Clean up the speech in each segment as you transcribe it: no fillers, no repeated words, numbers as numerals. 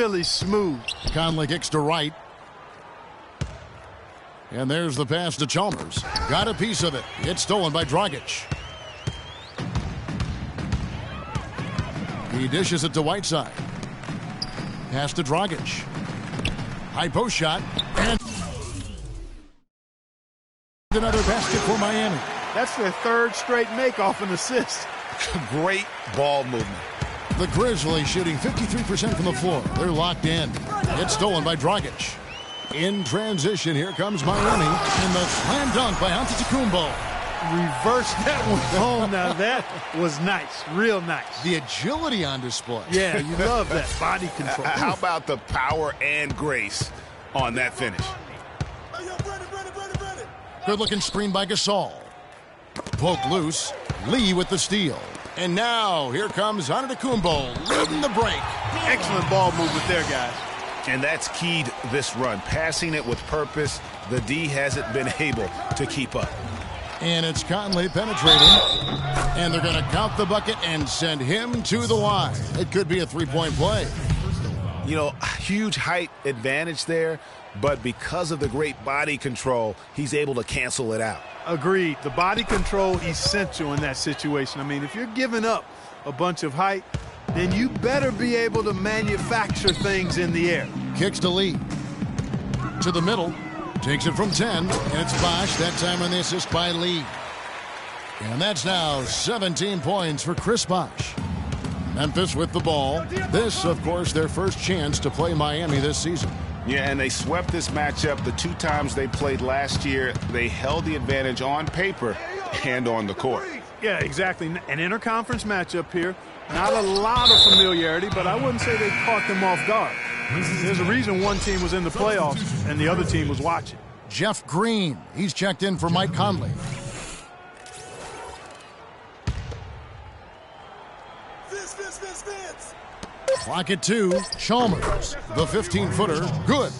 really smooth. Conley kicks to right. And there's the pass to Chalmers. Got a piece of it. It's stolen by Dragic. He dishes it to Whiteside. Pass to Dragic. High post shot. And another basket for Miami. That's their third straight make off an assist. Great ball movement. The Grizzlies shooting 53% from the floor. They're locked in. It's stolen by Dragic. In transition, here comes Miami. And the slam dunk by Antetokounmpo. Reverse that one home. Now that was nice. Real nice. The agility on display. Yeah, you love that body control. How about the power and grace on that finish? Good-looking screen by Gasol. Poke loose. Lee with the steal. And now, here comes Antetokounmpo leading the break. Excellent ball movement there, guys. And that's keyed this run. Passing it with purpose. The D hasn't been able to keep up. And it's Conley penetrating. And they're going to count the bucket and send him to the line. It could be a three-point play. You know, huge height advantage there, but because of the great body control, he's able to cancel it out. Agreed. The body control essential in that situation. I mean, if you're giving up a bunch of height, then you better be able to manufacture things in the air. Kicks to Lee. To the middle. Takes it from 10. And it's Bosh. That time on the assist by Lee. And that's now 17 points for Chris Bosh. Memphis with the ball. This, of course, their first chance to play Miami this season. Yeah, and they swept this matchup the two times they played last year. They held the advantage on paper and on the court. Yeah, exactly. An interconference matchup here. Not a lot of familiarity, but I wouldn't say they caught them off guard. There's a reason one team was in the playoffs and the other team was watching. Jeff Green. He's checked in for Mike Conley. Clock at 2. Chalmers, the 15-footer, good.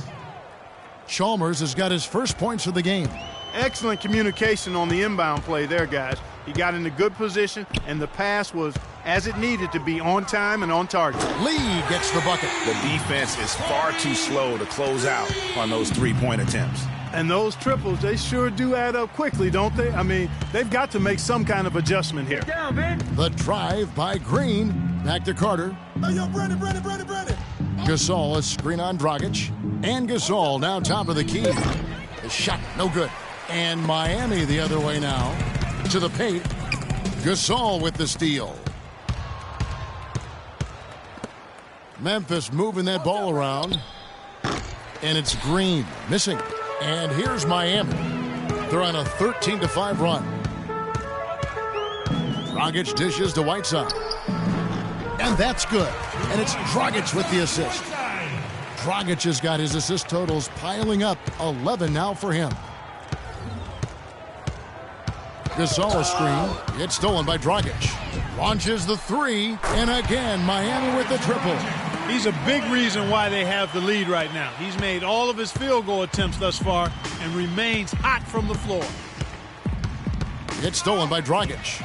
Chalmers has got his first points of the game. Excellent communication on the inbound play there, guys. He got in a good position, and the pass was as it needed to be, on time and on target. Lee gets the bucket. The defense is far too slow to close out on those three-point attempts. And those triples, they sure do add up quickly, don't they? I mean, they've got to make some kind of adjustment here. The drive by Green. Back to Carter. Gasol, a screen on Dragic. And Gasol now top of the key. The shot, no good. And Miami the other way now. To the paint. Gasol with the steal. Memphis moving that ball around. And it's Green missing. And here's Miami. They're on a 13-5 run. Dragic dishes to Whiteside. And that's good. And it's Dragic with the assist. Dragic has got his assist totals piling up. 11 now for him. Gasol screen. It's stolen by Dragic. Launches the three. And again, Miami with the triple. He's a big reason why they have the lead right now. He's made all of his field goal attempts thus far and remains hot from the floor. It's stolen by Dragic.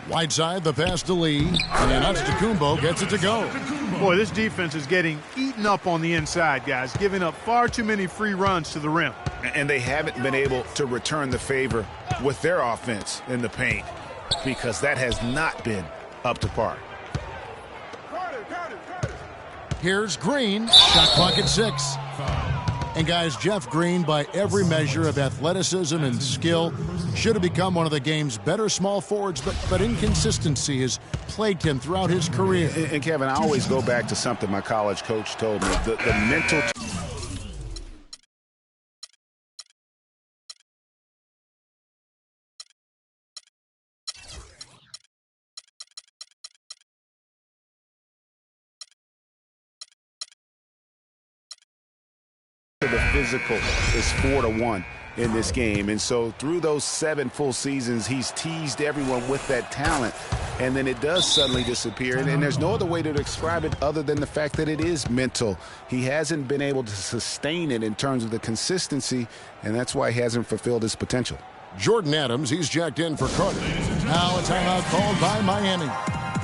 Whiteside, the pass to Lee. And Antetokounmpo gets it to go. Boy, this defense is getting eaten up on the inside, guys, giving up far too many free runs to the rim. And they haven't been able to return the favor with their offense in the paint because that has not been up to par. Here's Green. Shot clock at 6. And guys, Jeff Green, by every measure of athleticism and skill, should have become one of the game's better small forwards, but inconsistency has plagued him throughout his career. And Kevin, I always go back to something my college coach told me. The mental... The physical is 4-1 in this game, and so through those 7 full seasons he's teased everyone with that talent, and then it does suddenly disappear, and there's no other way to describe it other than the fact that it is mental. He hasn't been able to sustain it in terms of the consistency, and that's why he hasn't fulfilled his potential. Jordan Adams, he's jacked in for Carter. Now a timeout called by Miami.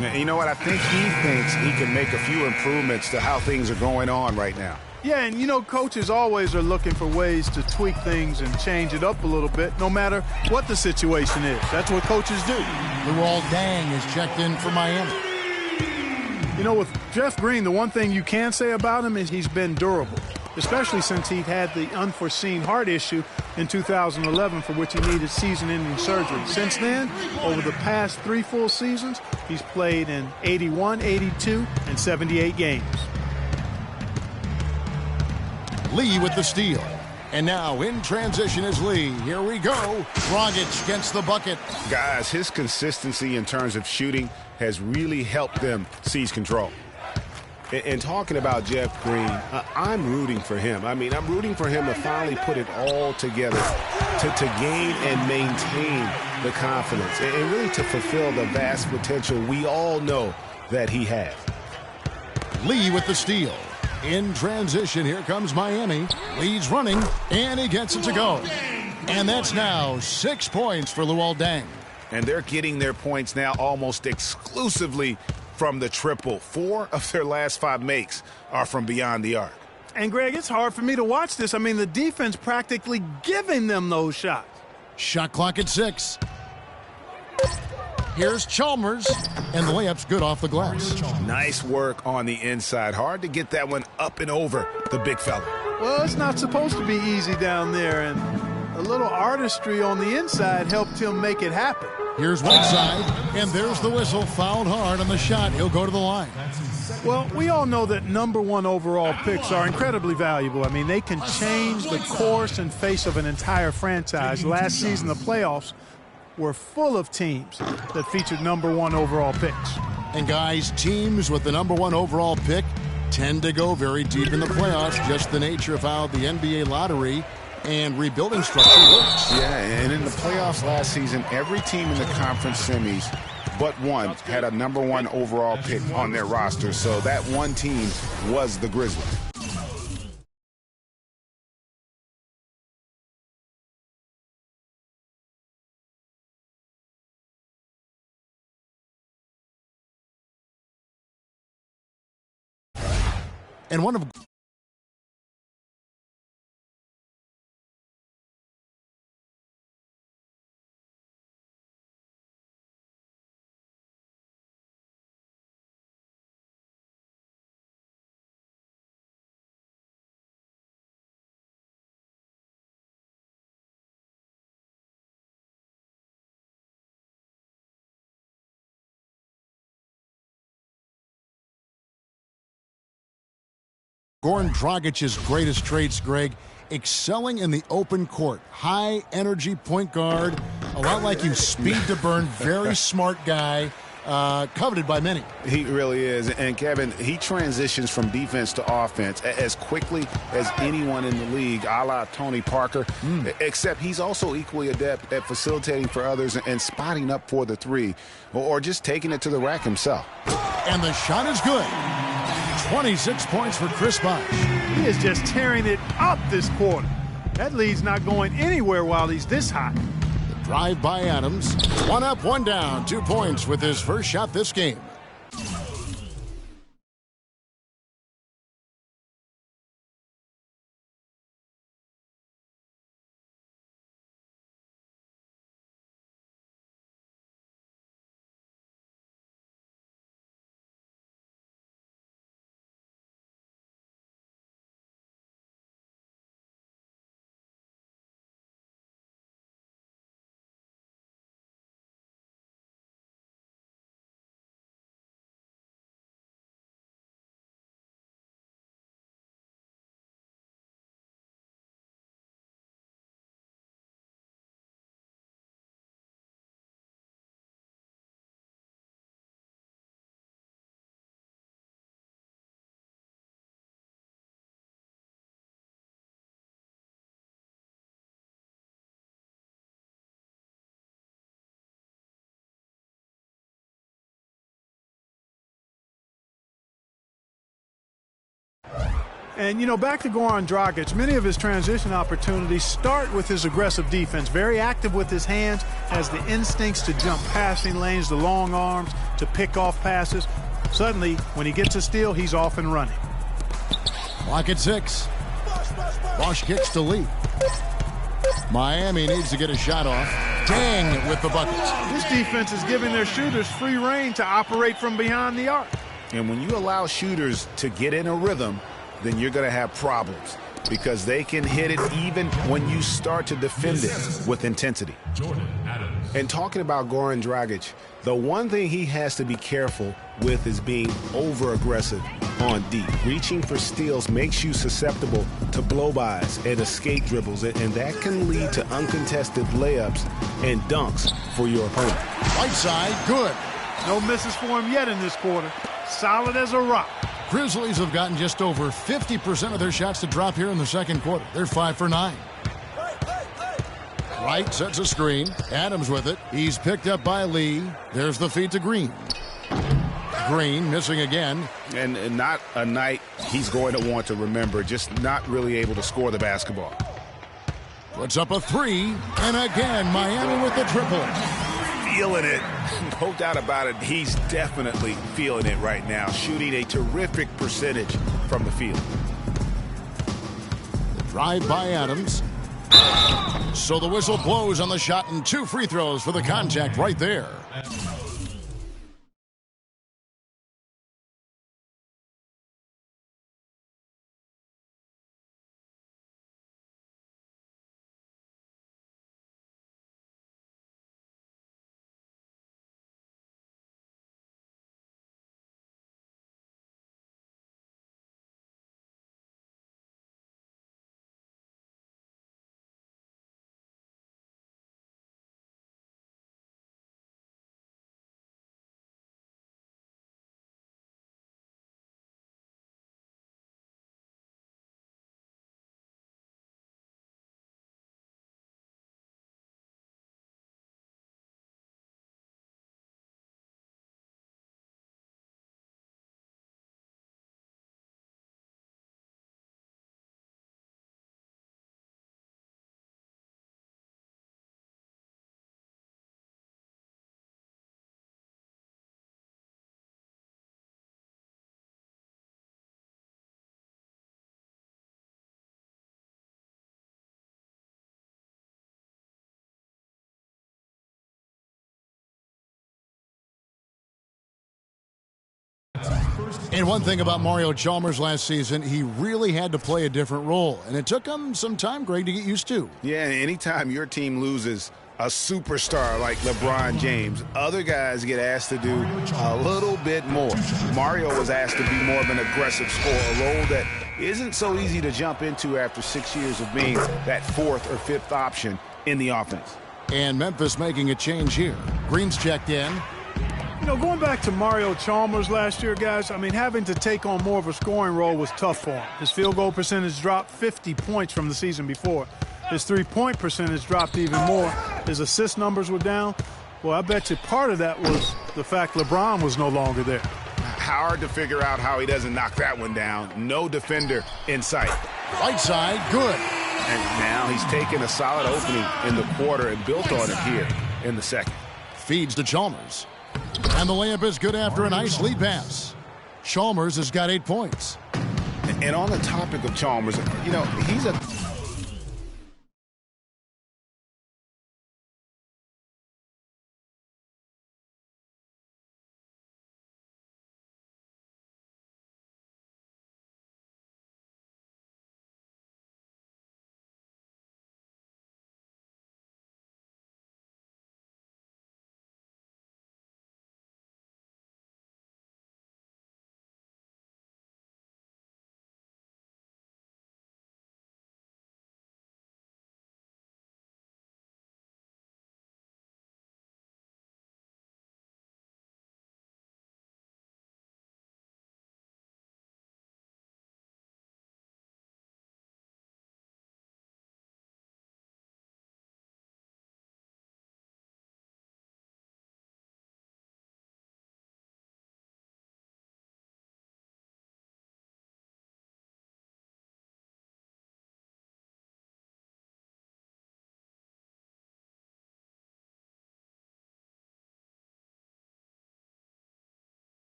And you know what? I think he thinks he can make a few improvements to how things are going on right now. Yeah, and you know, coaches always are looking for ways to tweak things and change it up a little bit, no matter what the situation is. That's what coaches do. Luol Deng is checked in for Miami. You know, with Jeff Green, the one thing you can say about him is he's been durable, especially since he had the unforeseen heart issue in 2011 for which he needed season-ending surgery. Since then, over the past 3 full seasons, he's played in 81, 82, and 78 games. Lee with the steal. And now in transition is Lee. Here we go. Dragic gets the bucket. Guys, his consistency in terms of shooting has really helped them seize control. And talking about Jeff Green, I'm rooting for him. I mean, I'm rooting for him to finally put it all together, to gain and maintain the confidence, and really to fulfill the vast potential we all know that he has. Lee with the steal. In transition, here comes Miami. Lee's running, and he gets it to go. And that's now 6 points for Luol Deng. And they're getting their points now almost exclusively from the triple. 4 of their last 5 makes are from beyond the arc. And, Greg, it's hard for me to watch this. I mean, the defense practically giving them those shots. Shot clock at 6. Here's Chalmers, and the layup's good off the glass. Nice work on the inside. Hard to get that one up and over the big fella. Well, it's not supposed to be easy down there, and a little artistry on the inside helped him make it happen. Here's Whiteside, and there's the whistle. Fouled hard on the shot. He'll go to the line. Well, we all know that #1 overall picks are incredibly valuable. I mean, they can change the course and face of an entire franchise. Last season, the playoffs were full of teams that featured #1 overall picks. And guys, teams with the #1 overall pick tend to go very deep in the playoffs, just the nature of how the NBA lottery and rebuilding structure works. Yeah, and in the playoffs last season, every team in the conference semis but one had a #1 overall pick on their roster, so that one team was the Grizzlies. And one of Goran Dragic's greatest traits, Greg, excelling in the open court. High energy point guard, a lot like you, speed to burn, very smart guy, coveted by many. He really is. And Kevin, he transitions from defense to offense as quickly as anyone in the league, a la Tony Parker, except he's also equally adept at facilitating for others and spotting up for the 3 or just taking it to the rack himself. And the shot is good. 26 points for Chris Bosh. He is just tearing it up this quarter. That lead's not going anywhere while he's this hot. The drive by Adams. 1 up, 1 down. 2 points with his first shot this game. And, you know, back to Goran Dragic, many of his transition opportunities start with his aggressive defense. Very active with his hands, has the instincts to jump passing lanes, the long arms, to pick off passes. Suddenly, when he gets a steal, he's off and running. Clock at 6. Bosch kicks to Lee. Miami needs to get a shot off. Dang with the buckets. This defense is giving their shooters free reign to operate from behind the arc. And when you allow shooters to get in a rhythm, then you're going to have problems because they can hit it even when you start to defend it with intensity. And talking about Goran Dragic, the one thing he has to be careful with is being over-aggressive on D. Reaching for steals makes you susceptible to blow-bys and escape dribbles, and that can lead to uncontested layups and dunks for your opponent. Right side, good. No misses for him yet in this quarter. Solid as a rock. Grizzlies have gotten just over 50% of their shots to drop here in the second quarter. They're 5 for 9. Wright sets a screen. Adams with it. He's picked up by Lee. There's the feed to Green. Green missing again. And not a night he's going to want to remember, just not really able to score the basketball. Puts up a 3, and again, Miami with the triple. Feeling it. No doubt about it. He's definitely feeling it right now. Shooting a terrific percentage from the field. Drive by Adams. So the whistle blows on the shot, and 2 free throws for the contact right there. And one thing about Mario Chalmers last season, he really had to play a different role. And it took him some time, Greg, to get used to. Yeah, anytime your team loses a superstar like LeBron James, other guys get asked to do a little bit more. Mario was asked to be more of an aggressive scorer, a role that isn't so easy to jump into after 6 years of being that 4th or 5th option in the offense. And Memphis making a change here. Green's checked in. You know, going back to Mario Chalmers last year, guys, I mean, having to take on more of a scoring role was tough for him. His field goal percentage dropped 50 points from the season before. His three-point percentage dropped even more. His assist numbers were down. Well, I bet you part of that was the fact LeBron was no longer there. Hard to figure out how he doesn't knock that one down. No defender in sight. Right side, good. And now he's taken a solid opening in the quarter and built on it here in the second. Feeds to Chalmers. And the layup is good after a nice lead pass. Chalmers has got 8 points. And on the topic of Chalmers, you know, he's a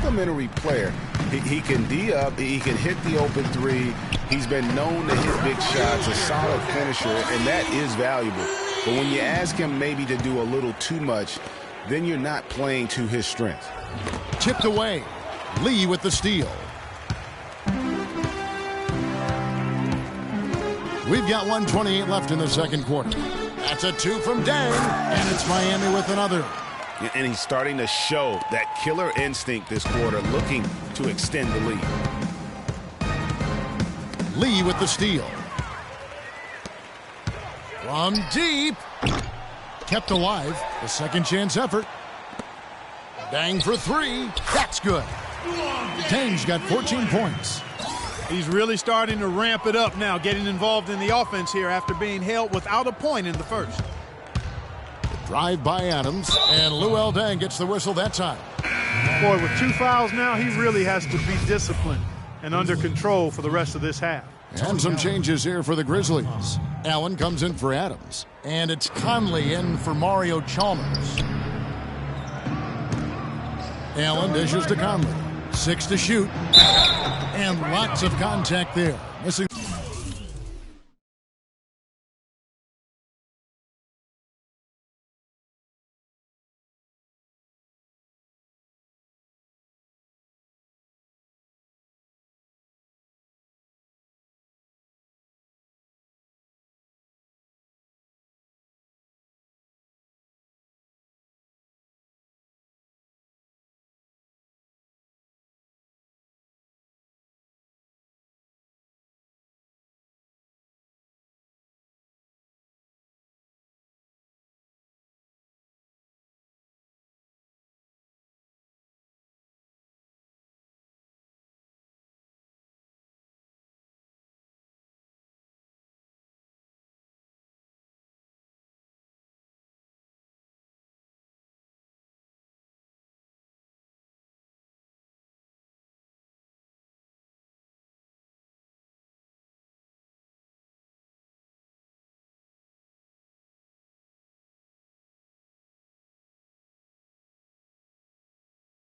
complimentary player. He can D up, he can hit the open three. He's been known to hit big shots, a solid finisher, and that is valuable. But when you ask him maybe to do a little too much, then you're not playing to his strength. Tipped away. Lee with the steal. We've got 1:28 left in the second quarter. That's a two from Dang, and it's Miami with another. And he's starting to show that killer instinct this quarter, looking to extend the lead. Lee with the steal. From deep. Kept alive. A second chance effort. Dang for three. That's good. Dang's got 14 points. He's really starting to ramp it up now, getting involved in the offense here after being held without a point in the first. Drive by Adams, and Luol Deng gets the whistle that time. Boy, with 2 fouls now, he really has to be disciplined and under control for the rest of this half. And some changes here for the Grizzlies. Allen comes in for Adams, and it's Conley in for Mario Chalmers. Allen dishes to Conley. 6 to shoot. And lots of contact there. Missing.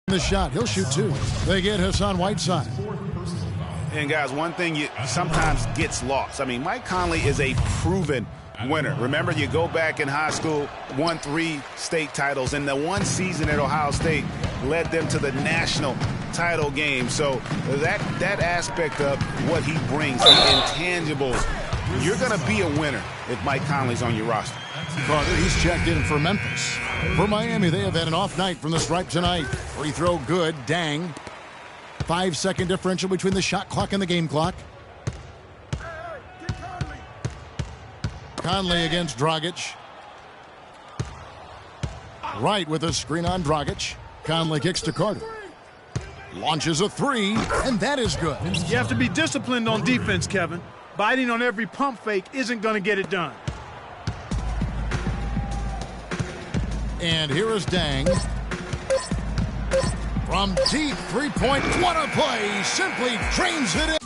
The shot. He'll shoot 2. They get Hassan Whiteside. And guys, one thing you sometimes gets lost. I mean, Mike Conley is a proven winner. Remember, you go back in high school, won 3 state titles, and the one season at Ohio State led them to the national title game. So that aspect of what he brings, the intangibles, you're going to be a winner if Mike Conley's on your roster. Carter, he's checked in for Memphis. For Miami, they have had an off night from the stripe tonight. Free throw good. Dang. 5-second differential between the shot clock and the game clock. Conley against Dragic. Wright with a screen on Dragic. Conley kicks to Carter. Launches a 3, and that is good. You have to be disciplined on defense, Kevin. Biting on every pump fake isn't going to get it done. And here is Dang. From deep three-point, what a play! Simply drains it in.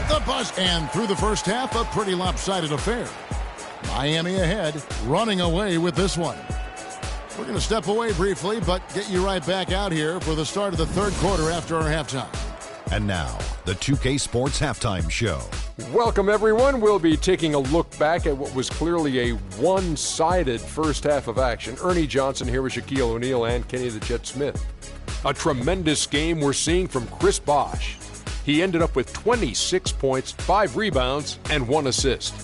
at the buzzer. And through the first half, a pretty lopsided affair. Miami ahead, running away with this one. We're going to step away briefly, but get you right back out here for the start of the third quarter after our halftime. And now, the 2K Sports Halftime Show. Welcome, everyone. We'll be taking a look back at what was clearly a one-sided first half of action. Ernie Johnson here with Shaquille O'Neal and Kenny the Jet Smith. A tremendous game we're seeing from Chris Bosh. He ended up with 26 points, 5 rebounds, and 1 assist.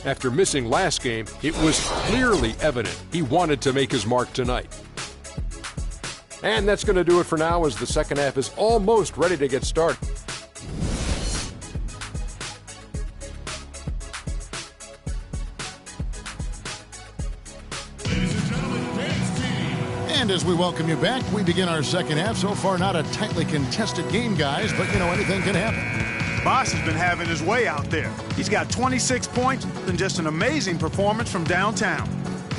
After missing last game, it was clearly evident he wanted to make his mark tonight. And that's going to do it for now as the second half is almost ready to get started. And as we welcome you back, we begin our second half. So far, not a tightly contested game, guys, but you know, anything can happen. Bosh has been having his way out there. He's got 26 points and just an amazing performance from downtown.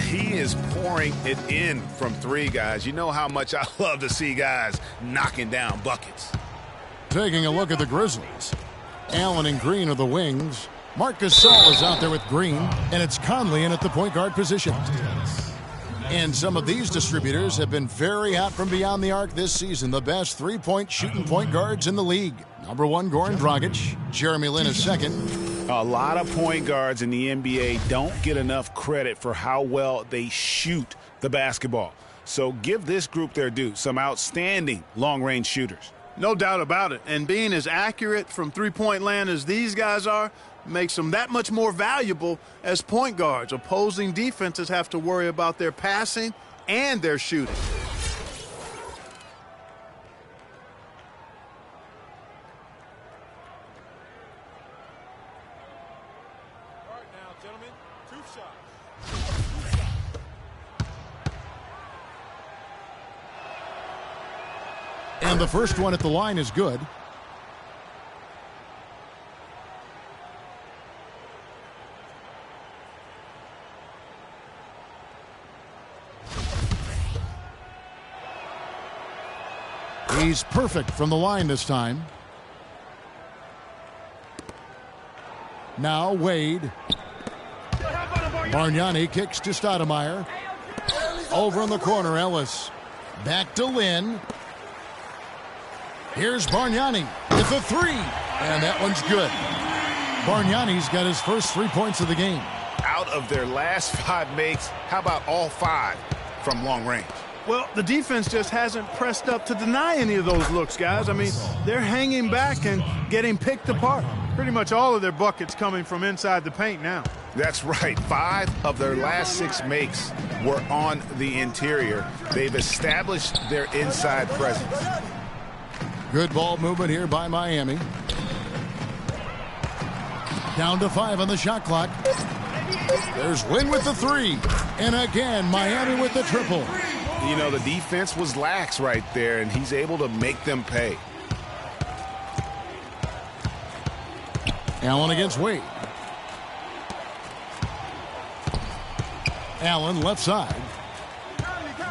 He is pouring it in from three, guys. You know how much I love to see guys knocking down buckets. Taking a look at the Grizzlies. Allen and Green are the wings. Marc Gasol is out there with Green, and it's Conley in at the point guard position. And some of these distributors have been very hot from beyond the arc this season. The best three-point shooting point guards in the league. Number 1, Goran Dragic. Jeremy Lin is second. A lot of point guards in the NBA don't get enough credit for how well they shoot the basketball. So give this group their due. Some outstanding long-range shooters. No doubt about it. And being as accurate from three-point land as these guys are makes them that much more valuable as point guards. Opposing defenses have to worry about their passing and their shooting. And the first one at the line is good. He's perfect from the line this time. Now Wade. Bargnani kicks to Stoudemire. Over in the corner, Ellis. Back to Lin. Here's Bargnani with the three. And that one's good. Bargnani's got his first 3 points of the game. Out of their last 5 makes, how about all 5 from long range? Well, the defense just hasn't pressed up to deny any of those looks, guys. I mean, they're hanging back and getting picked apart. Pretty much all of their buckets coming from inside the paint now. That's right. 5 of their last 6 makes were on the interior. They've established their inside presence. Good ball movement here by Miami. Down to 5 on the shot clock. There's Lin with the 3. And again, Miami with the triple. You know, the defense was lax right there, and he's able to make them pay. Allen against Wade. Allen left side.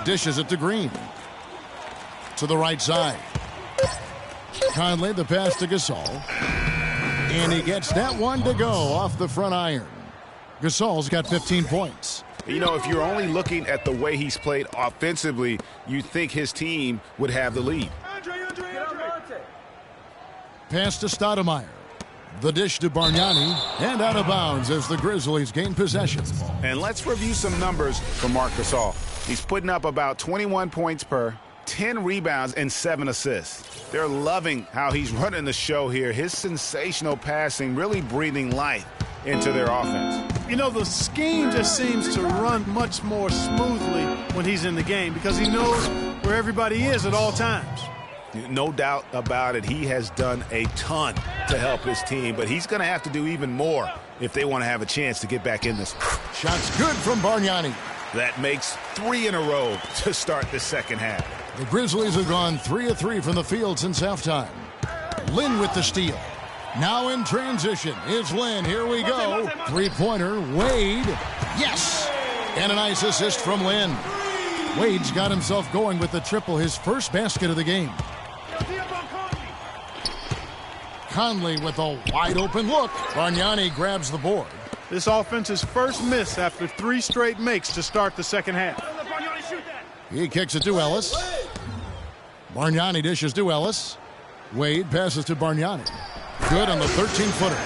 Dishes it to Green. To the right side. Conley the pass to Gasol. And he gets that one to go off the front iron. Gasol's got 15 points. You know, if you're only looking at the way he's played offensively, you'd think his team would have the lead. Pass to Stoudemire. The dish to Bargnani. And out of bounds as the Grizzlies gain possession. And let's review some numbers for Marc Gasol. He's putting up about 21 points per, 10 rebounds, and 7 assists. They're loving how he's running the show here. His sensational passing really breathing life into their offense. You know, the scheme just seems to run much more smoothly when he's in the game because he knows where everybody is at all times. No doubt about it. He has done a ton to help his team, but he's going to have to do even more if they want to have a chance to get back in this. Shots good from Bargnani. That makes 3 in a row to start the second half. The Grizzlies have gone 3 of 3 from the field since halftime. Lin with the steal. Now in transition is Lin. Here we go. Three-pointer, Wade. Yes! And a nice assist from Lin. Wade's got himself going with the triple, his first basket of the game. Conley with a wide open look. Bargnani grabs the board. This offense's first miss after 3 straight makes to start the second half. He kicks it to Ellis. Bargnani dishes to Ellis. Wade passes to Bargnani. Good on the 13-footer.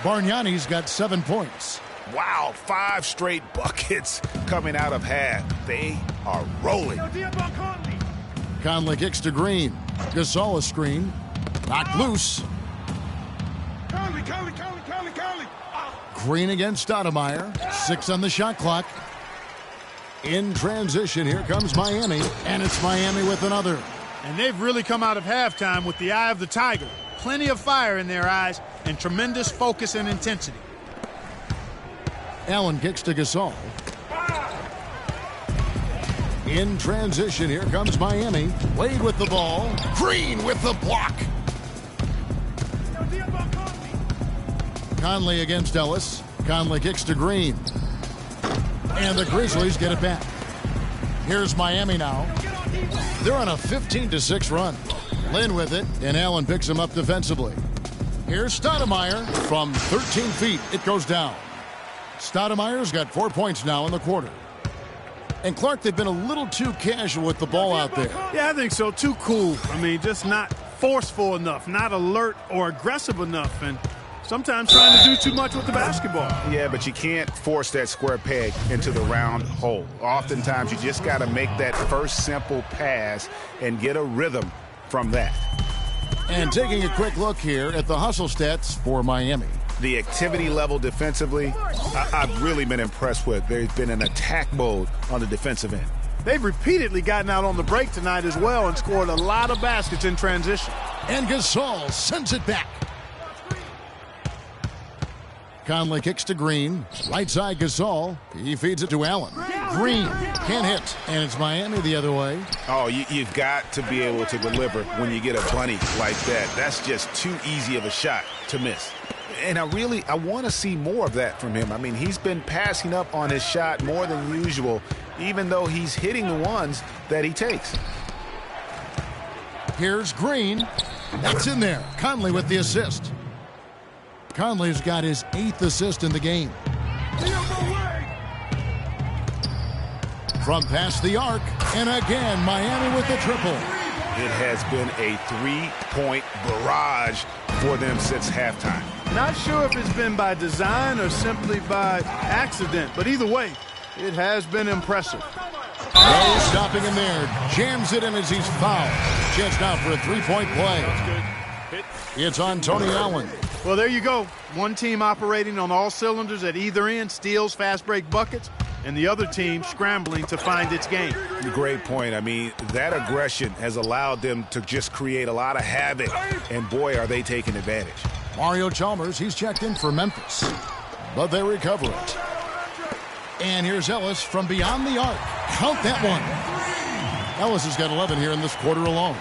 Bargnani's got 7 points. Wow, 5 straight buckets coming out of half. They are rolling. Conley kicks to Green. Gasol a screen. Knocked loose. Green against Stoudemire. 6 on the shot clock. In transition, here comes Miami. And it's Miami with another. And they've really come out of halftime with the eye of the tiger. Plenty of fire in their eyes and tremendous focus and intensity. Allen kicks to Gasol. In transition, here comes Miami. Wade with the ball. Green with the block. Conley against Ellis. Conley kicks to Green. And the Grizzlies get it back. Here's Miami now. They're on a 15-6 run. Lynn with it, and Allen picks him up defensively. Here's Stoudemire from 13 feet. It goes down. Stoudemire's got 4 points now in the quarter. And Clark, they've been a little too casual with the ball out there. Yeah, I think so. Too cool. I mean, just not forceful enough, not alert or aggressive enough, and sometimes trying to do too much with the basketball. Yeah, but you can't force that square peg into the round hole. Oftentimes, you just got to make that first simple pass and get a rhythm from that. And taking a quick look here at the hustle stats for Miami. The activity level defensively, I've really been impressed with. There's been an attack mode on the defensive end. They've repeatedly gotten out on the break tonight as well and scored a lot of baskets in transition. And Gasol sends it back. Conley kicks to Green. Right side Gasol. He feeds it to Allen. Green can't hit. And it's Miami the other way. Oh, you've got to be able to deliver when you get a bunny like that. That's just too easy of a shot to miss. And I want to see more of that from him. I mean, he's been passing up on his shot more than usual, even though he's hitting the ones that he takes. Here's Green. That's in there. Conley with the assist. Conley's got his 8th assist in the game. From past the arc, and again, Miami with the triple. It has been a 3-point barrage for them since halftime. Not sure if it's been by design or simply by accident, but either way, it has been impressive. No stopping him there. Jams it in as he's fouled. Chance now for a 3-point play. It's on Tony Allen. Well, there you go. One team operating on all cylinders at either end, steals, fast break buckets, and the other team scrambling to find its game. Great point. I mean, that aggression has allowed them to just create a lot of havoc, and boy, are they taking advantage. Mario Chalmers, he's checked in for Memphis, but they recover it. And here's Ellis from beyond the arc. Count that one. Ellis has got 11 here in this quarter alone.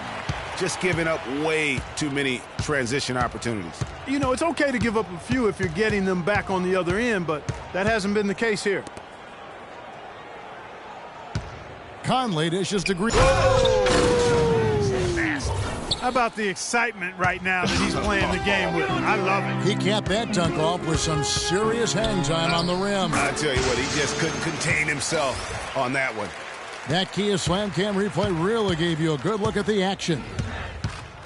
Just giving up way too many transition opportunities. You know, it's okay to give up a few if you're getting them back on the other end, but that hasn't been the case here. Conley dishes to Green. How about the excitement right now that he's playing the game with? I love it. He capped that dunk off with some serious hang time on the rim. I tell you what, he just couldn't contain himself on that one. That Kia Slam Cam replay really gave you a good look at the action.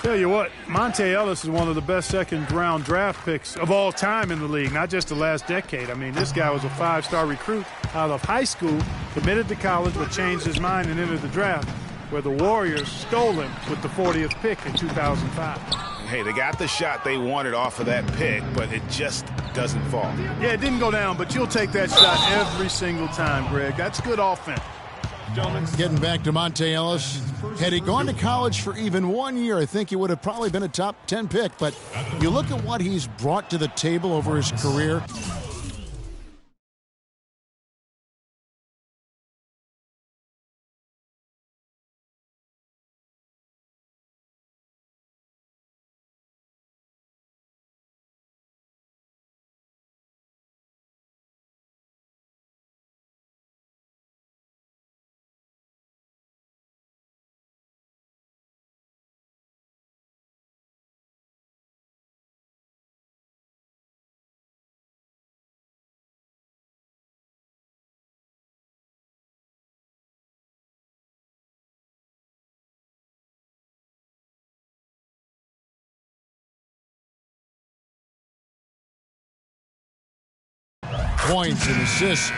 Tell you what, Monte Ellis is one of the best second-round draft picks of all time in the league, not just the last decade. I mean, this guy was a 5-star recruit out of high school, committed to college, but changed his mind and entered the draft, where the Warriors stole him with the 40th pick in 2005. Hey, they got the shot they wanted off of that pick, but it just doesn't fall. Yeah, it didn't go down, but you'll take that shot every single time, Greg. That's good offense. Getting back to Monte Ellis. Had he gone to college for even 1 year, I think he would have probably been a top 10 pick. But you look at what he's brought to the table over his career. points and assists,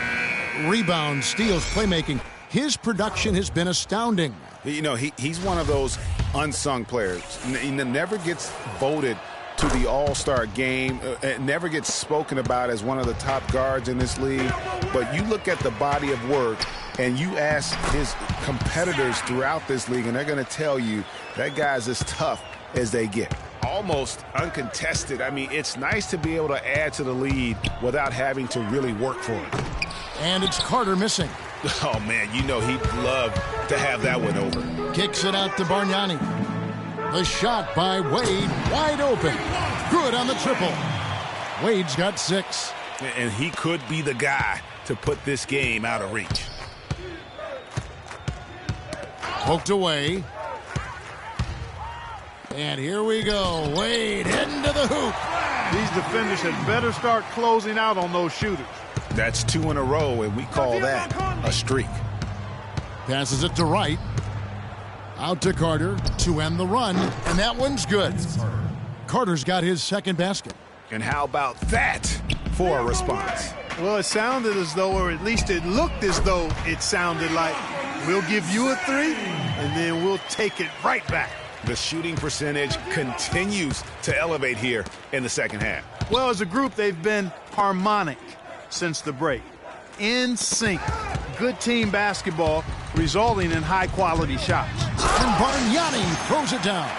rebounds, steals, playmaking. His production has been astounding. You know, he's one of those unsung players. He never gets voted to the All-Star game, never gets spoken about as one of the top guards in this league. But you look at the body of work and you ask his competitors throughout this league, and they're going to tell you that guy's as tough as they get. Almost uncontested. I mean, it's nice to be able to add to the lead without having to really work for it. And it's Carter missing. Oh, man, you know he'd love to have that one over. Kicks it out to Bargnani. The shot by Wade, wide open. Good on the triple. Wade's got 6. And he could be the guy to put this game out of reach. Poked away. And here we go. Wade heading to the hoop. These defenders had better start closing out on those shooters. That's 2 in a row, and we call that a streak. Passes it to Wright. Out to Carter to end the run, and that one's good. Carter's got his second basket. And how about that for a response? Well, it sounded as though, or at least it looked as though it sounded like, we'll give you a 3, and then we'll take it right back. The shooting percentage continues to elevate here in the second half. Well, as a group, they've been harmonic since the break. In sync. Good team basketball resulting in high-quality shots. And Bargnani throws it down.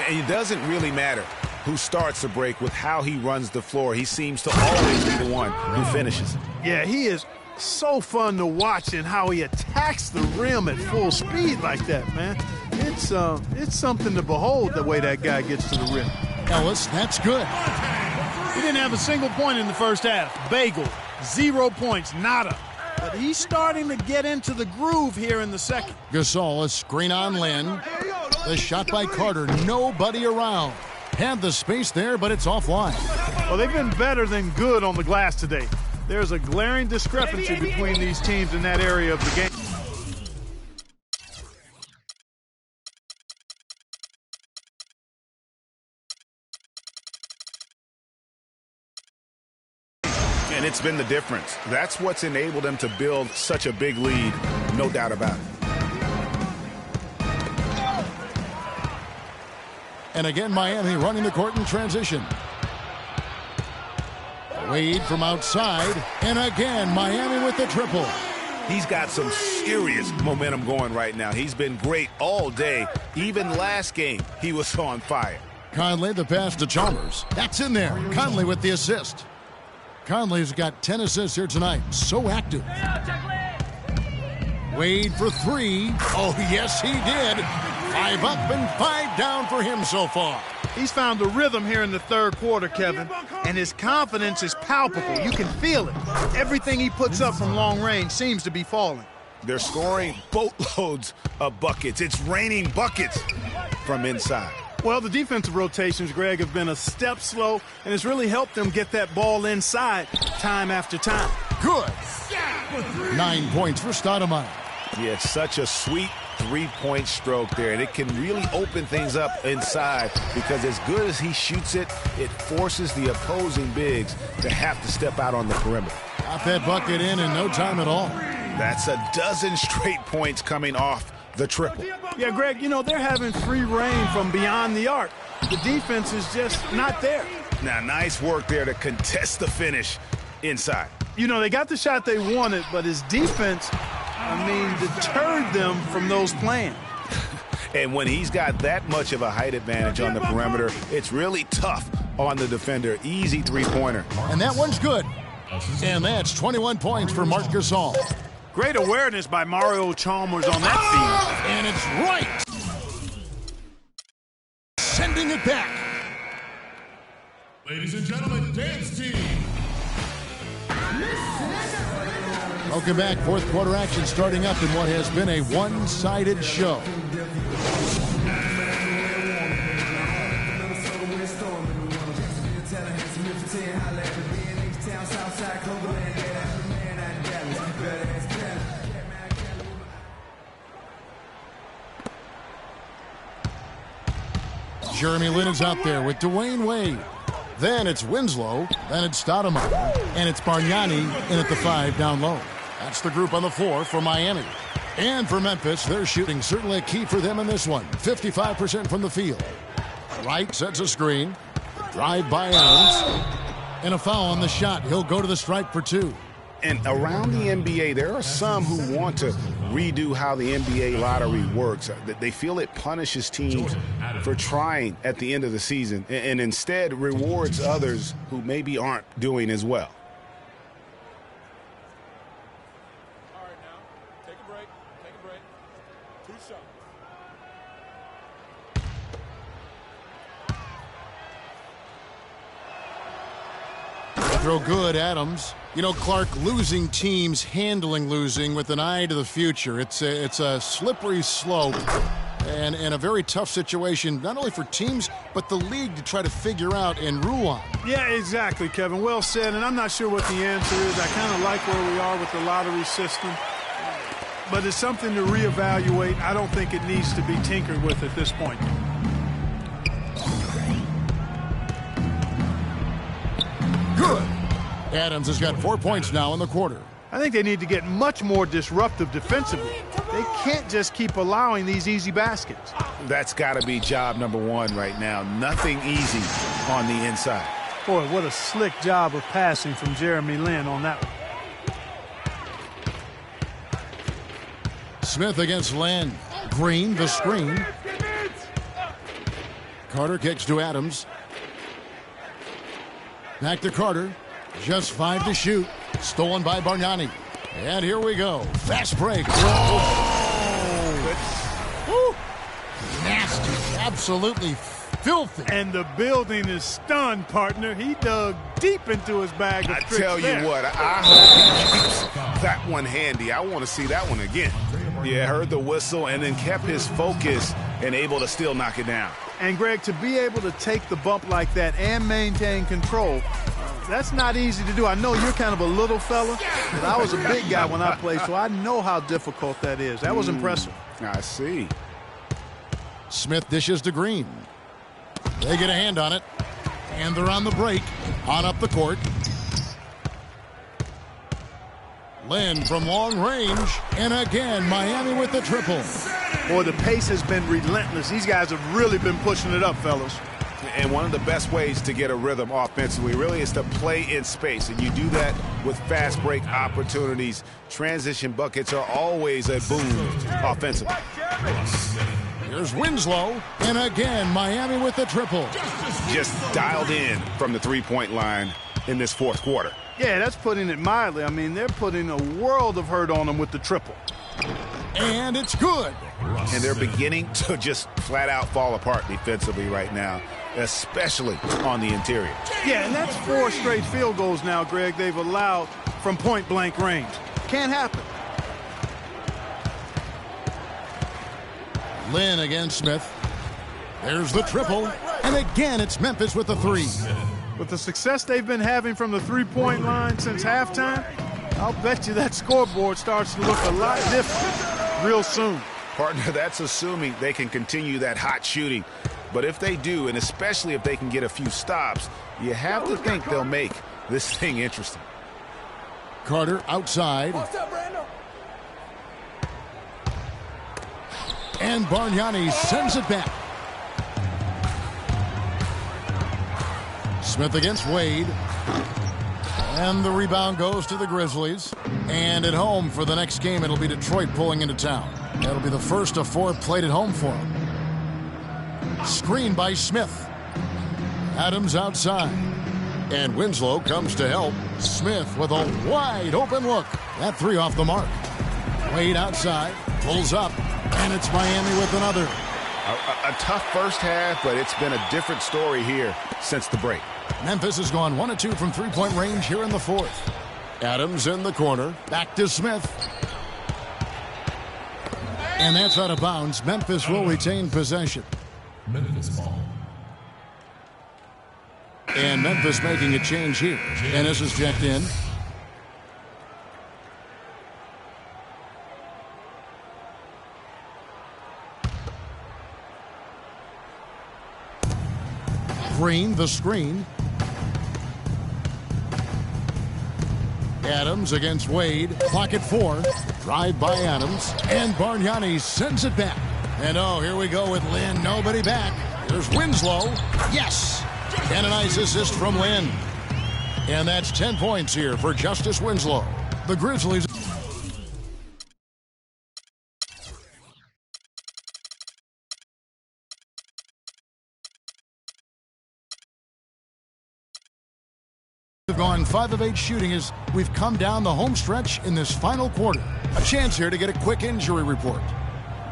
And it doesn't really matter who starts the break with how he runs the floor. He seems to always be the one who finishes it. Yeah, he is so fun to watch in how he attacks the rim at full speed like that, man. It's something to behold the way that guy gets to the rim. Ellis, that's good. He didn't have a single point in the first half. Bagel, 0 points, nada. But he's starting to get into the groove here in the second. Gasol, a screen on Lynn. The shot by Carter, nobody around. Had the space there, but it's offline. Well, they've been better than good on the glass today. There's a glaring discrepancy between these teams in that area of the game. And it's been the difference. That's what's enabled them to build such a big lead, no doubt about it. And again, Miami running the court in transition. Wade from outside, and again, Miami with the triple. He's got some serious momentum going right now. He's been great all day. Even last game, he was on fire. Conley, the pass to Chalmers. That's in there. Conley with the assist. Conley's got 10 assists here tonight. So active. Wade for 3. Oh, yes, he did. 5 up and 5 down for him so far. He's found a rhythm here in the third quarter, Kevin, and his confidence is palpable. You can feel it. Everything he puts up from long range seems to be falling. They're scoring boatloads of buckets. It's raining buckets from inside. Well, the defensive rotations, Greg, have been a step slow, and it's really helped them get that ball inside time after time. Good. 9 points for Stoudemire. Yeah, such a sweet three-point stroke there, and it can really open things up inside because as good as he shoots it, it forces the opposing bigs to have to step out on the perimeter. Got that bucket in no time at all. That's a dozen straight points coming off the triple. Yeah, Greg, you know, they're having free reign from beyond the arc. The defense is just not there. Now, nice work there to contest the finish inside. You know, they got the shot they wanted, but his defense, deterred them from those plans. And when he's got that much of a height advantage on the perimeter, it's really tough on the defender. Easy three-pointer. And that one's good. And that's 21 points for Marc Gasol. Great awareness by Mario Chalmers on that feed. And it's right. Sending it back. Ladies and gentlemen, dance team. Welcome back. Fourth quarter action starting up in what has been a one-sided show. Jeremy Lin is out there with Dwayne Wade. Then it's Winslow. Then it's Stoudemire. And it's Bargnani in at the 5 down low. That's the group on the floor for Miami. And for Memphis, their shooting certainly a key for them in this one. 55% from the field. Wright sets a screen. Drive by Adams. And a foul on the shot. He'll go to the stripe for 2. And around the NBA, there are some who want to redo how the NBA lottery works. They feel it punishes teams for trying at the end of the season and instead rewards others who maybe aren't doing as well. All right, now, take a break. Take a break. 2 shots. Throw good, Adams. You know, Clark, losing teams handling losing with an eye to the future. It's a slippery slope and a very tough situation, not only for teams, but the league to try to figure out and rule on. Yeah, exactly, Kevin. Well said, and I'm not sure what the answer is. I kind of like where we are with the lottery system, but it's something to reevaluate. I don't think it needs to be tinkered with at this point. Good. Adams has got 4 points now in the quarter. I think they need to get much more disruptive defensively. They can't just keep allowing these easy baskets. That's got to be job number 1 right now. Nothing easy on the inside. Boy, what a slick job of passing from Jeremy Lin on that one. Smith against Lin. Green, the screen. Carter kicks to Adams. Back to Carter. Just 5 to shoot. Stolen by Bargnani. And here we go. Fast break. Whoa. Nasty. Absolutely filthy. And the building is stunned, partner. He dug deep into his bag of I tricks tell there. you what, I hope he keeps that one handy. I want to see that one again. Yeah, heard the whistle and then kept his focus and able to still knock it down. And, Greg, to be able to take the bump like that and maintain control, that's not easy to do. I know you're kind of a little fella, but I was a big guy when I played, so I know how difficult that is. That was impressive. I see. Smith dishes to Green. They get a hand on it, and they're on the break. On up the court. Lin from long range, and again, Miami with the triple. Boy, the pace has been relentless. These guys have really been pushing it up, fellas. And one of the best ways to get a rhythm offensively really is to play in space. And you do that with fast break opportunities. Transition buckets are always a boon offensively. Here's Winslow, and again, Miami with the triple. Just dialed in from the three-point line in this fourth quarter. Yeah, that's putting it mildly. I mean, they're putting a world of hurt on them with the triple. And it's good. And they're beginning to just flat out fall apart defensively right now, especially on the interior. Yeah, and that's 4 straight field goals now, Greg, they've allowed from point-blank range. Can't happen. Lin against Smith. There's the triple. And again, it's Memphis with the 3. With the success they've been having from the three-point line since halftime, I'll bet you that scoreboard starts to look a lot different real soon. Partner, that's assuming they can continue that hot shooting. But if they do, and especially if they can get a few stops, you have to think they'll make this thing interesting. Carter outside. And Bargnani sends it back. Smith against Wade. And the rebound goes to the Grizzlies. And at home for the next game, it'll be Detroit pulling into town. That'll be the first of 4 played at home for them. Screen by Smith. Adams outside. And Winslow comes to help. Smith with a wide open look. That 3 off the mark. Wade outside. Pulls up. And it's Miami with another. A tough first half, but it's been a different story here since the break. Memphis has gone 1 of 2 from three-point range here in the fourth. Adams in the corner. Back to Smith. And that's out of bounds. Memphis will retain possession. Memphis ball. And Memphis making a change here. Ennis is checked in. Green, the screen. Adams against Wade. Pocket 4. Drive by Adams. And Bargnani sends it back. And oh, here we go with Lynn. Nobody back. There's Winslow. Yes! And a nice assist from Lynn. And that's 10 points here for Justice Winslow. The Grizzlies have gone 5 of 8 shooting as we've come down the home stretch in this final quarter. A chance here to get a quick injury report.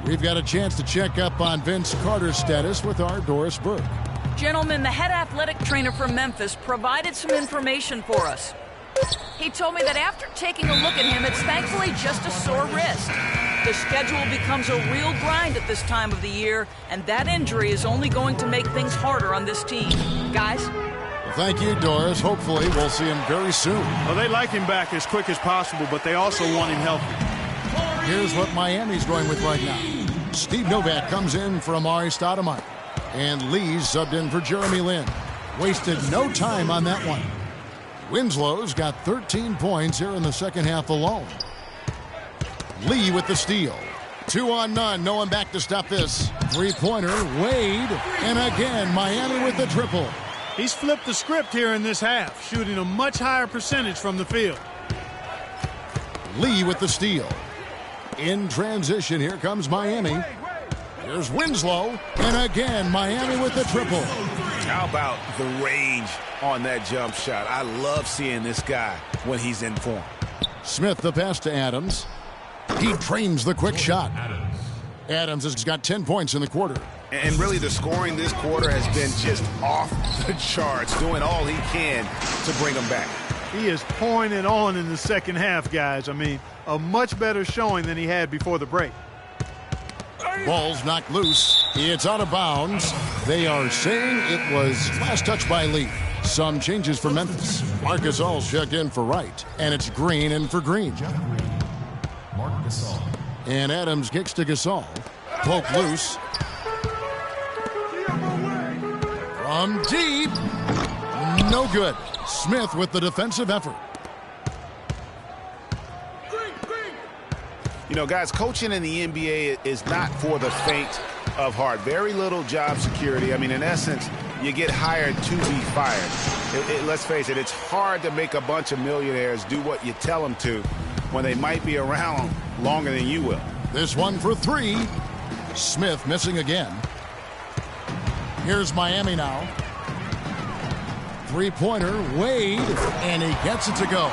We've got a chance to check up on Vince Carter's status with our Doris Burke. Gentlemen, the head athletic trainer from Memphis provided some information for us. He told me that after taking a look at him, it's thankfully just a sore wrist. The schedule becomes a real grind at this time of the year, and that injury is only going to make things harder on this team. Guys? Well, thank you, Doris. Hopefully we'll see him very soon. Well, they like him back as quick as possible, but they also want him healthy. Here's what Miami's going with right now. Steve Novak comes in for Amari Stoudemire. And Lee's subbed in for Jeremy Lin. Wasted no time on that one. Winslow's got 13 points here in the second half alone. Lee with the steal. 2 on none. No one back to stop this. Three-pointer, Wade. And again, Miami with the triple. He's flipped the script here in this half, shooting a much higher percentage from the field. Lee with the steal. In transition, here comes Miami. Here's Winslow, and again, Miami with the triple. How about the range on that jump shot? I love seeing this guy when he's in form. Smith the pass to Adams. He trains the quick shot. Adams has got 10 points in the quarter. And really, the scoring this quarter has been just off the charts, doing all he can to bring them back. He is pouring it on in the second half, guys. I mean, a much better showing than he had before the break. Ball's knocked loose. It's out of bounds. They are saying it was last touch by Lee. Some changes for Memphis. Marcus All's checked in for Wright. And it's Green in for Green. And Adams kicks to Gasol. Poke loose. From deep. No good. Smith with the defensive effort. You know, guys, coaching in the NBA is not for the faint of heart. Very little job security. I mean, in essence, you get hired to be fired. Let's face it, it's hard to make a bunch of millionaires do what you tell them to when they might be around longer than you will. This one for 3. Smith missing again. Here's Miami now. Three-pointer, Wade, and he gets it to go.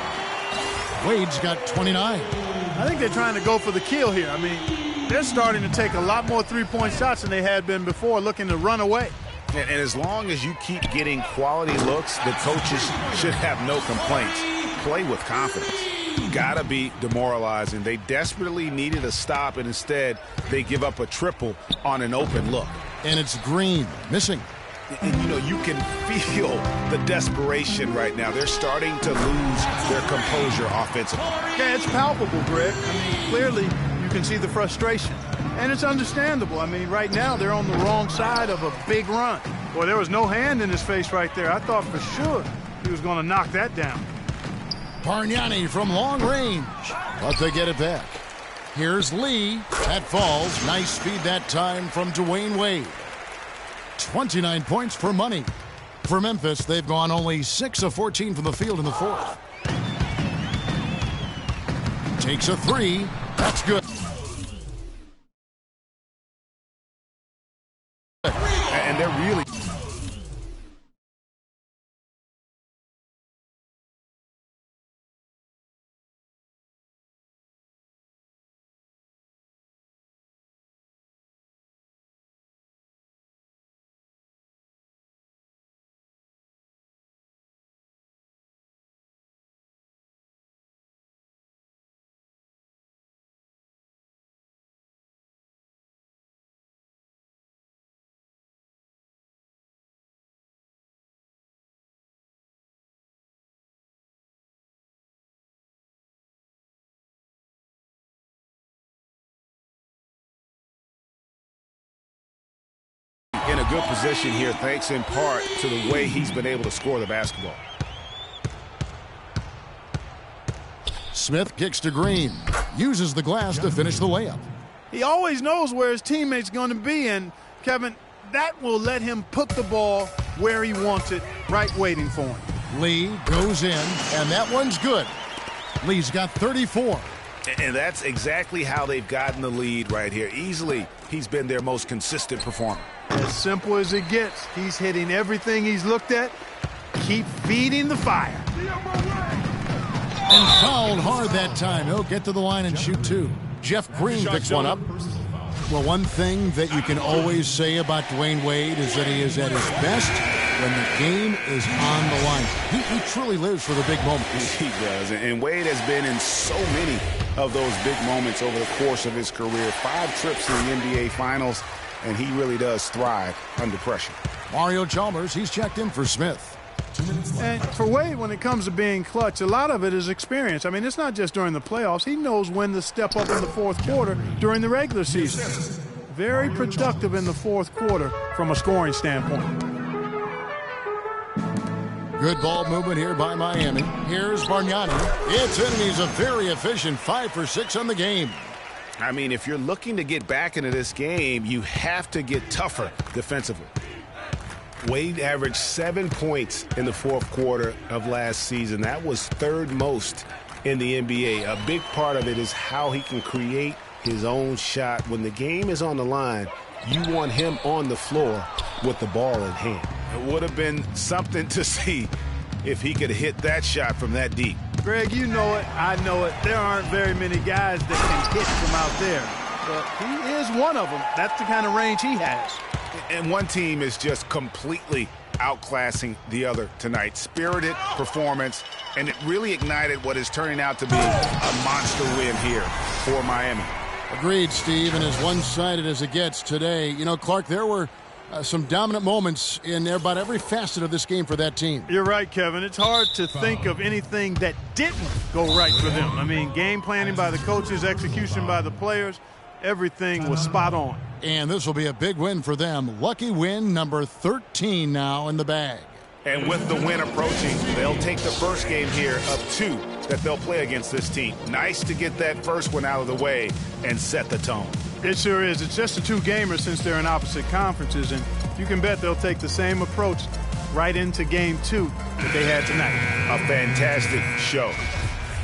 Wade's got 29. I think they're trying to go for the kill here. I mean, they're starting to take a lot more three-point shots than they had been before, looking to run away. And as long as you keep getting quality looks, the coaches should have no complaints. Play with confidence. Gotta be demoralizing. They desperately needed a stop, and instead they give up a triple on an open look. And it's Green missing. And, you know, you can feel the desperation right now. They're starting to lose their composure offensively. Yeah, it's palpable, Greg. I mean, clearly you can see the frustration. And it's understandable. I mean, right now they're on the wrong side of a big run. Boy, there was no hand in his face right there. I thought for sure he was going to knock that down. Bargnani from long range. But they get it back. Here's Lee. That falls. Nice speed that time from Dwayne Wade. 29 points for money. For Memphis, they've gone only 6 of 14 from the field in the fourth. Takes a 3. That's good. And they're really... in a good position here, thanks in part to the way he's been able to score the basketball. Smith kicks to Green. Uses the glass to finish the layup. He always knows where his teammate's going to be, and, Kevin, that will let him put the ball where he wants it, right waiting for him. Lee goes in, and that one's good. Lee's got 34. And that's exactly how they've gotten the lead right here. Easily, he's been their most consistent performer. As simple as it gets. He's hitting everything he's looked at. Keep feeding the fire. And fouled hard that time. He'll get to the line and shoot two. Jeff Green picks one up. Well, one thing that you can always say about Dwayne Wade is that he is at his best when the game is on the line. He truly lives for the big moments. He does. And Wade has been in so many of those big moments over the course of his career. 5 trips to the NBA Finals, and he really does thrive under pressure. Mario Chalmers, he's checked in for Smith. And for Wade, when it comes to being clutch, a lot of it is experience. I mean, it's not just during the playoffs. He knows when to step up in the fourth quarter during the regular season. Very productive in the fourth quarter from a scoring standpoint. Good ball movement here by Miami. Here's Bargnani. It's in, and he's a very efficient 5 for 6 on the game. I mean, if you're looking to get back into this game, you have to get tougher defensively. Wade averaged 7 points in the fourth quarter of last season. That was 3rd most in the NBA. A big part of it is how he can create his own shot. When the game is on the line, you want him on the floor with the ball in hand. It would have been something to see if he could hit that shot from that deep. Greg, you know it. I know it. There aren't very many guys that can hit from out there. But he is one of them. That's the kind of range he has. And one team is just completely outclassing the other tonight. Spirited performance, and it really ignited what is turning out to be a monster win here for Miami. Agreed, Steve, and as one-sided as it gets today. You know, Clark, there were some dominant moments in about every facet of this game for that team. You're right, Kevin. It's hard to think of anything that didn't go right for them. I mean, game planning by the coaches, execution by the players, everything was spot on. And this will be a big win for them. Lucky win number 13 now in the bag. And with the win approaching, they'll take the first game here of 2 that they'll play against this team. Nice to get that first one out of the way and set the tone. It sure is. It's just a 2-gamer since they're in opposite conferences, and you can bet they'll take the same approach right into game 2 that they had tonight. A fantastic show.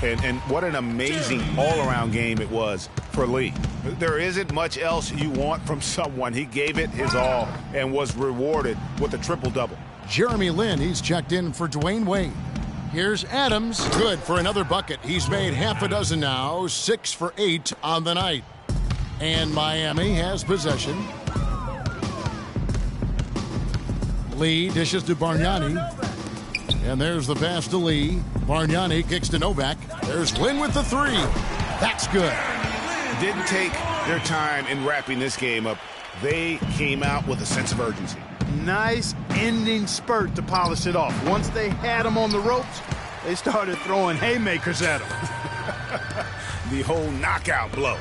And what an amazing all-around game it was for Lee. There isn't much else you want from someone. He gave it his all and was rewarded with a triple-double. Jeremy Lin, he's checked in for Dwayne Wade. Here's Adams, good for another bucket. He's made half a dozen now, 6 for 8 on the night. And Miami has possession. Lee dishes to Bargnani. And there's the pass to Lee. Bargnani kicks to Novak. There's Lin with the 3. That's good. Didn't take their time in wrapping this game up. They came out with a sense of urgency. Nice ending spurt to polish it off. Once they had him on the ropes, they started throwing haymakers at him. The whole knockout blow.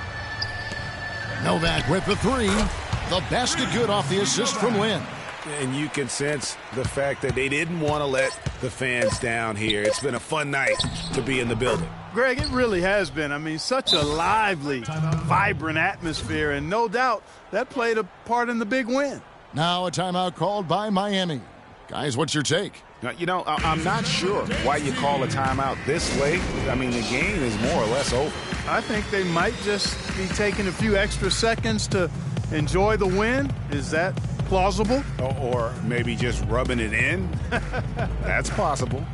Novak with the 3. The basket good off the assist from Lin. And you can sense the fact that they didn't want to let the fans down here. It's been a fun night to be in the building. Greg, it really has been. I mean, such a lively, vibrant atmosphere, and no doubt that played a part in the big win. Now a timeout called by Miami. Guys, what's your take? Now, you know, I'm not sure why you call a timeout this late. I mean, the game is more or less over. I think they might just be taking a few extra seconds to enjoy the win. Is that plausible? Or maybe just rubbing it in. That's possible.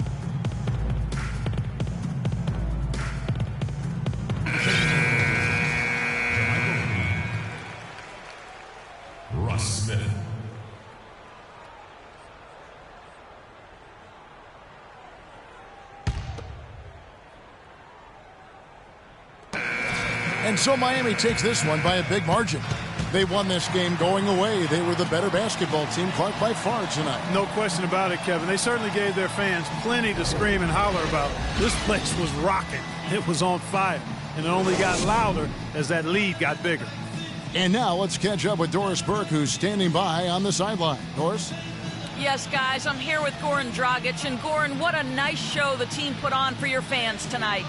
Russ Smith. And so Miami takes this one by a big margin. They won this game going away. They were the better basketball team, Clark, by far tonight. No question about it, Kevin. They certainly gave their fans plenty to scream and holler about. This place was rocking. It was on fire. And it only got louder as that lead got bigger. And now let's catch up with Doris Burke, who's standing by on the sideline. Doris? Yes, guys, I'm here with Goran Dragic. And Goran, what a nice show the team put on for your fans tonight.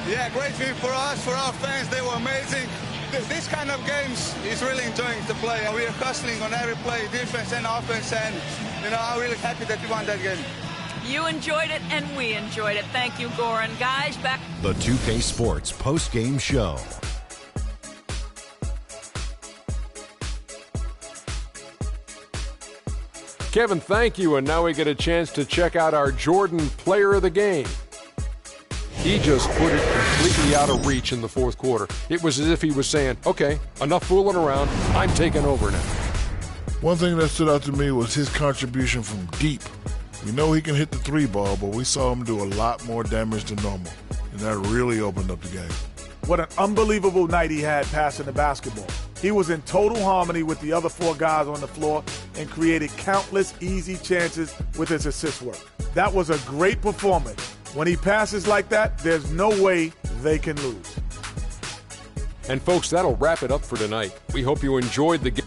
Yeah, great win for us, for our fans. They were amazing. This kind of games is really enjoying to play. We are hustling on every play, defense and offense, and I'm really happy that we won that game. You enjoyed it, and we enjoyed it. Thank you, Goran. Guys, back. The 2K Sports post-game show. Kevin, thank you, and now we get a chance to check out our Jordan player of the game. He just put it completely out of reach in the fourth quarter. It was as if he was saying, okay, enough fooling around, I'm taking over now. One thing that stood out to me was his contribution from deep. We know he can hit the three ball, but we saw him do a lot more damage than normal, and that really opened up the game. What an unbelievable night he had passing the basketball. He was in total harmony with the other four guys on the floor and created countless easy chances with his assist work. That was a great performance. When he passes like that, there's no way they can lose. And folks, that'll wrap it up for tonight. We hope you enjoyed the game.